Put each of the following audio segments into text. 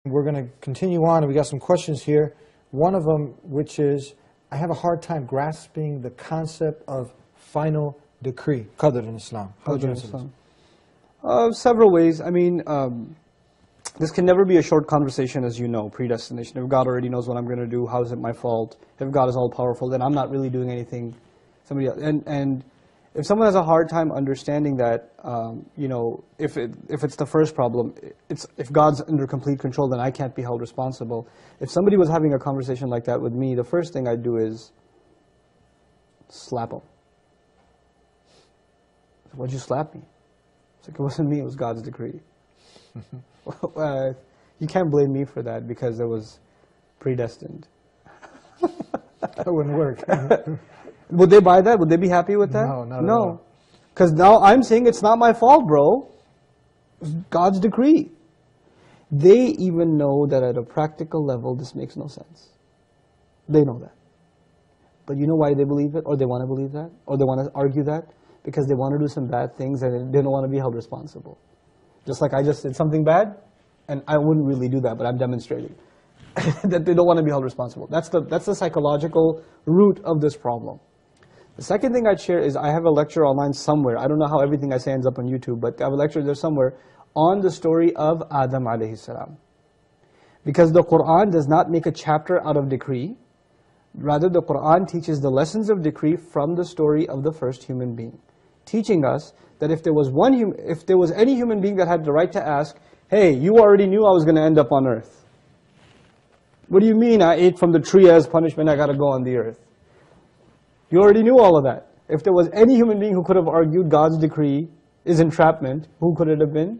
We're going to continue on, and we got some questions here. One of them, which is, I have a hard time grasping the concept of final decree, qadr in Islam. How would you answer this? Several ways. I mean, this can never be a short conversation, as you know, predestination. If God already knows what I'm going to do, how is it my fault? If God is all-powerful, then I'm not really doing anything. Somebody else. And if someone has a hard time understanding that, you know, if it's the first problem, if God's under complete control, then I can't be held responsible. If somebody was having a conversation like that with me, the first thing I'd do is slap them. Why'd you slap me? It's like, it wasn't me, it was God's decree. You can't blame me for that because it was predestined. That wouldn't work. Would they buy that? Would they be happy with that? No, not at all. Because now I'm saying it's not my fault, bro. It's God's decree. They even know that at a practical level, this makes no sense. They know that. But you know why they believe it? Or they want to believe that? Or they want to argue that? Because they want to do some bad things and they don't want to be held responsible. Just like I just did something bad, and I wouldn't really do that, but I'm demonstrating that they don't want to be held responsible. That's the psychological root of this problem. The second thing I'd share is I have a lecture online somewhere. I don't know how everything I say ends up on YouTube, but I have a lecture there somewhere on the story of Adam alayhi salam. Because the Quran does not make a chapter out of decree. Rather, the Quran teaches the lessons of decree from the story of the first human being, teaching us that if there was any human being that had the right to ask, hey, you already knew I was going to end up on earth. What do you mean I ate from the tree as punishment, I got to go on the earth? You already knew all of that. If there was any human being who could have argued God's decree is entrapment, who could it have been?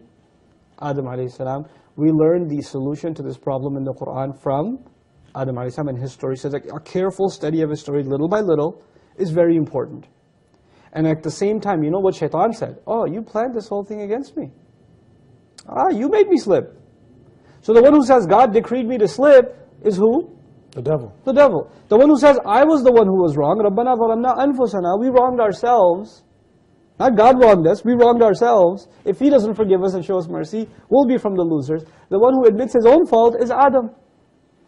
Adam alayhi salam. We learned the solution to this problem in the Quran from Adam alayhi salam, and his story says that a careful study of his story, little by little, is very important. And at the same time, you know what Shaitan said? Oh, you planned this whole thing against me. You made me slip. So the one who says God decreed me to slip is who? The devil. The devil. The one who says, I was the one who was wrong. رَبَّنَا ظَلَمْنَا أَنفُسَنَا. We wronged ourselves. Not God wronged us, we wronged ourselves. If He doesn't forgive us and show us mercy, we'll be from the losers. The one who admits his own fault is Adam.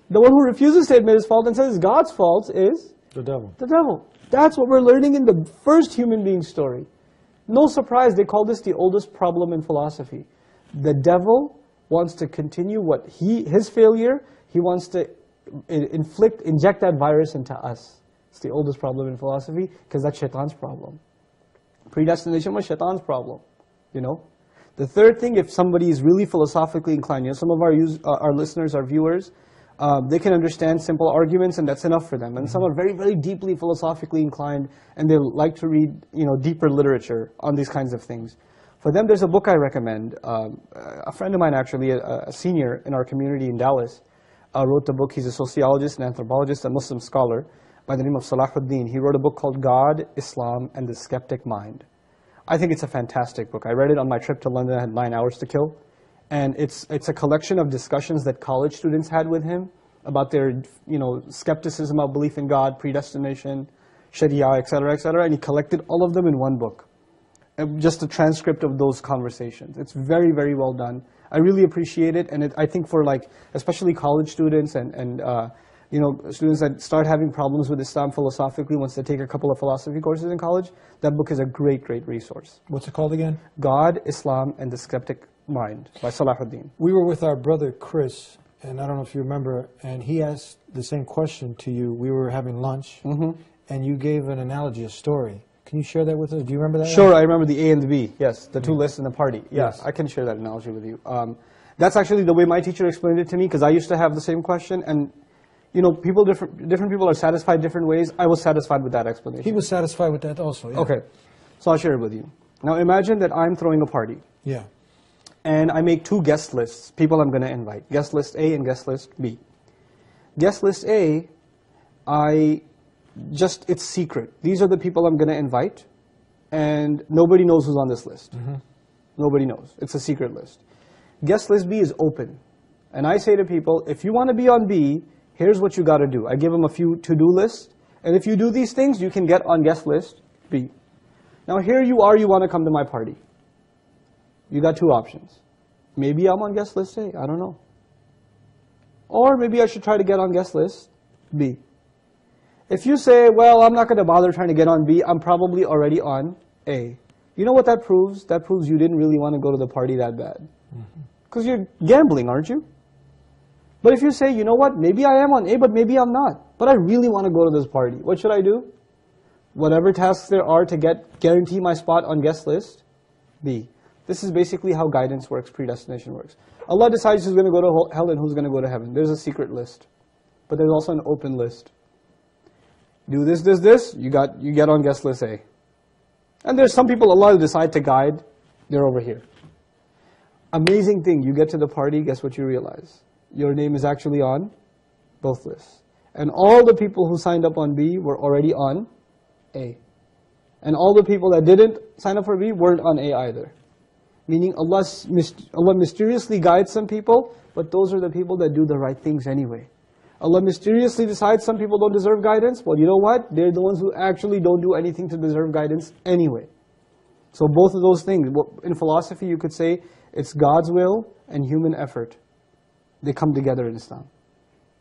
The one who refuses to admit his fault and says it's God's fault is? The devil. The devil. That's what we're learning in the first human being story. No surprise, they call this the oldest problem in philosophy. The devil wants to continue his failure. He wants to inject that virus into us. It's the oldest problem in philosophy because that's Shaitan's problem. Predestination was Shaitan's problem, you know. The third thing, if somebody is really philosophically inclined, you know, some of our listeners, our viewers, they can understand simple arguments and that's enough for them. And some are very, very deeply philosophically inclined and they like to read, you know, deeper literature on these kinds of things. For them, there's a book I recommend. A friend of mine, actually, a senior in our community in Dallas, wrote the book. He's a sociologist, an anthropologist, a Muslim scholar by the name of Salahuddin. He wrote a book called God, Islam, and the Skeptic Mind. I think it's a fantastic book. I read it on my trip to London. I had 9 hours to kill. And it's a collection of discussions that college students had with him about their, you know, skepticism of belief in God, predestination, Sharia, etc., etc. And he collected all of them in one book. Just a transcript of those conversations. It's very, very well done. I really appreciate it, and I think for like, especially college students and you know, students that start having problems with Islam philosophically once they take a couple of philosophy courses in college, that book is a great, great resource. What's it called again? God, Islam, and the Skeptic Mind by Salahuddin. We were with our brother Chris, and I don't know if you remember, and he asked the same question to you. We were having lunch, and you gave an analogy, a story. Can you share that with us? Do you remember that? Sure, I remember the A and the B. Yes, the two lists in the party. Yes, I can share that analogy with you. That's actually the way my teacher explained it to me, because I used to have the same question, and you know, different people are satisfied different ways. I was satisfied with that explanation. He was satisfied with that also, yeah. Okay, so I'll share it with you. Now imagine that I'm throwing a party. Yeah. And I make two guest lists, people I'm going to invite. Guest list A and guest list B. Guest list A, it's secret. These are the people I'm going to invite, and nobody knows who's on this list. Nobody knows. It's a secret list. Guest list B is open. And I say to people, if you want to be on B, here's what you got to do. I give them a few to-do lists, and if you do these things, you can get on guest list B. Now here you are, you want to come to my party. You got two options. Maybe I'm on guest list A, I don't know. Or maybe I should try to get on guest list, B. If you say, well, I'm not going to bother trying to get on B, I'm probably already on A. You know what that proves? That proves you didn't really want to go to the party that bad. Because you're gambling, aren't you? But if you say, you know what, maybe I am on A, but maybe I'm not. But I really want to go to this party. What should I do? Whatever tasks there are to guarantee my spot on guest list, B. This is basically how guidance works, predestination works. Allah decides who's going to go to hell and who's going to go to heaven. There's a secret list. But there's also an open list. Do this, this, this, you get on guest list A. And there's some people Allah will decide to guide, they're over here. Amazing thing, you get to the party, guess what you realize? Your name is actually on both lists. And all the people who signed up on B were already on A. And all the people that didn't sign up for B weren't on A either. Meaning Allah mysteriously guides some people, but those are the people that do the right things anyway. Allah mysteriously decides some people don't deserve guidance. Well, you know what? They're the ones who actually don't do anything to deserve guidance anyway. So both of those things, in philosophy you could say, it's God's will and human effort. They come together in Islam.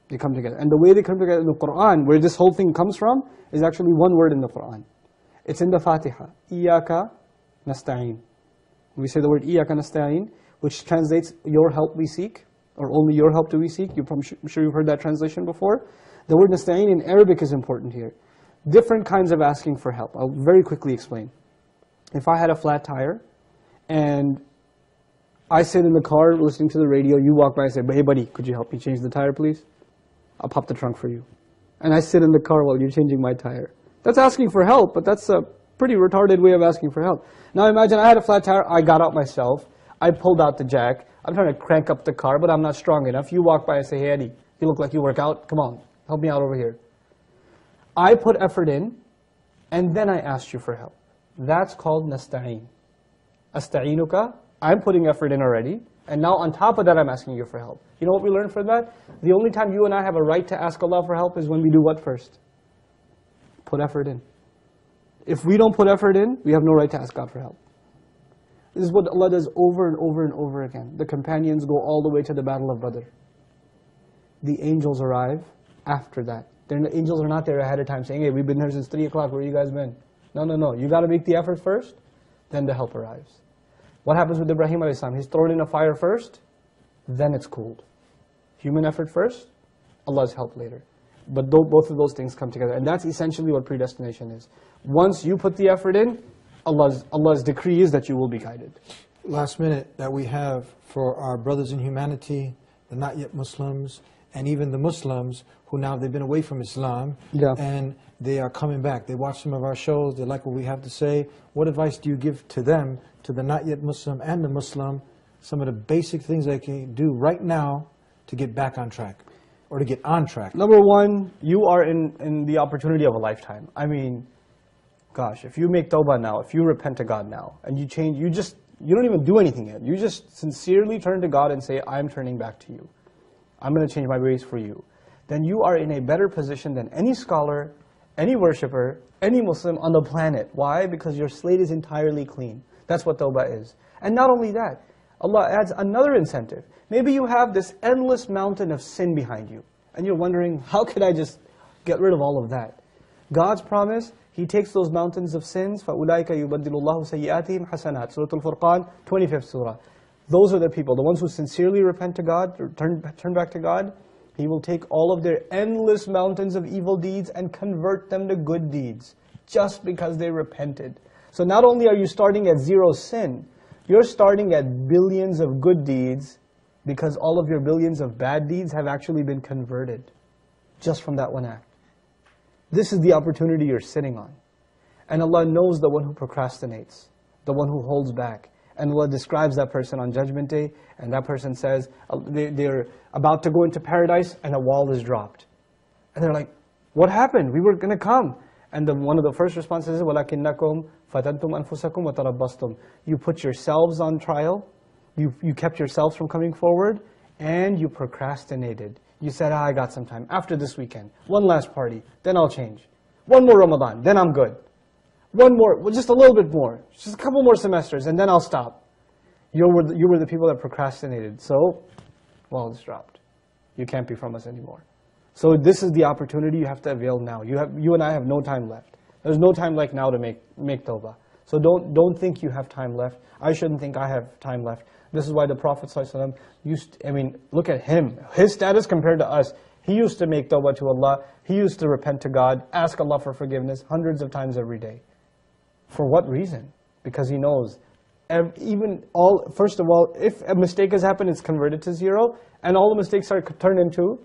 They come together. And the way they come together in the Quran, where this whole thing comes from, is actually one word in the Quran. It's in the Fatiha. Iyaka nasta'in. We say the word Iyaka nasta'in, which translates, your help we seek, or only your help do we seek. I'm sure you've heard that translation before. The word nasta'in in Arabic is important here. Different kinds of asking for help. I'll very quickly explain. If I had a flat tire, and I sit in the car listening to the radio, you walk by and say, hey buddy, could you help me change the tire please? I'll pop the trunk for you. And I sit in the car while you're changing my tire. That's asking for help, but that's a pretty retarded way of asking for help. Now imagine I had a flat tire, I got out myself, I pulled out the jack, I'm trying to crank up the car, but I'm not strong enough. You walk by and say, hey Eddie, you look like you work out, come on, help me out over here. I put effort in, and then I asked you for help. That's called nasta'in. Asta'inuka, I'm putting effort in already, and now on top of that I'm asking you for help. You know what we learned from that? The only time you and I have a right to ask Allah for help is when we do what first? Put effort in. If we don't put effort in, we have no right to ask God for help. This is what Allah does over and over and over again. The companions go all the way to the Battle of Badr. The angels arrive after that. The angels are not there ahead of time saying, hey, we've been here since 3 o'clock, where you guys been? No, no, no. You got to make the effort first, then the help arrives. What happens with Ibrahim alayhi salam? He's thrown in a fire first, then it's cooled. Human effort first, Allah's help later. But both of those things come together. And that's essentially what predestination is. Once you put the effort in, Allah's decree is that you will be guided. Last minute that we have for our brothers in humanity, the not yet Muslims, and even the Muslims who now they've been away from Islam, and they are coming back. They watch some of our shows, they like what we have to say. What advice do you give to them, to the not yet Muslim and the Muslim, some of the basic things they can do right now to get back on track, or to get on track? Number one, you are in the opportunity of a lifetime. I mean, gosh, if you make tawbah now, if you repent to God now, and you change, you don't even do anything yet. You just sincerely turn to God and say, I'm turning back to you. I'm going to change my ways for you. Then you are in a better position than any scholar, any worshipper, any Muslim on the planet. Why? Because your slate is entirely clean. That's what tawbah is. And not only that, Allah adds another incentive. Maybe you have this endless mountain of sin behind you, and you're wondering, how could I just get rid of all of that? God's promise, He takes those mountains of sins, فَأُولَٰئِكَ يُبَدِّلُ اللَّهُ سَيِّئَاتِهِمْ حَسَنَاتٍ Surah Al-Furqan, 25th surah. Those are the people, the ones who sincerely repent to God, or turn back to God. He will take all of their endless mountains of evil deeds and convert them to good deeds, just because they repented. So not only are you starting at 0 sin, you're starting at billions of good deeds, because all of your billions of bad deeds have actually been converted, just from that one act. This is the opportunity you're sitting on. And Allah knows the one who procrastinates, the one who holds back. And Allah describes that person on Judgment Day, and that person says, they're about to go into paradise, and a wall is dropped. And they're like, what happened? We were going to come. And one of the first responses is, وَلَكِنَّكُمْ فَتَنْتُمْ أَنفُسَكُمْ وَتَرَبَّصْتُمْ. You put yourselves on trial, you kept yourselves from coming forward, and you procrastinated. You said, I got some time. After this weekend, one last party, then I'll change. One more Ramadan, then I'm good. One more, well, just a little bit more. Just a couple more semesters, and then I'll stop. You were the people that procrastinated. So, well, it's dropped. you can't be from us anymore. So this is the opportunity you have to avail now. You and I have no time left. There's no time like now to make tawbah. So don't think you have time left. I shouldn't think I have time left. This is why the Prophet ﷺ used, look at him. His status compared to us. He used to make tawbah to Allah. He used to repent to God, ask Allah for forgiveness hundreds of times every day. For what reason? Because he knows, first of all, if a mistake has happened, it's converted to zero, and all the mistakes are turned into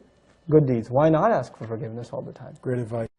good deeds. Why not ask for forgiveness all the time? Great advice.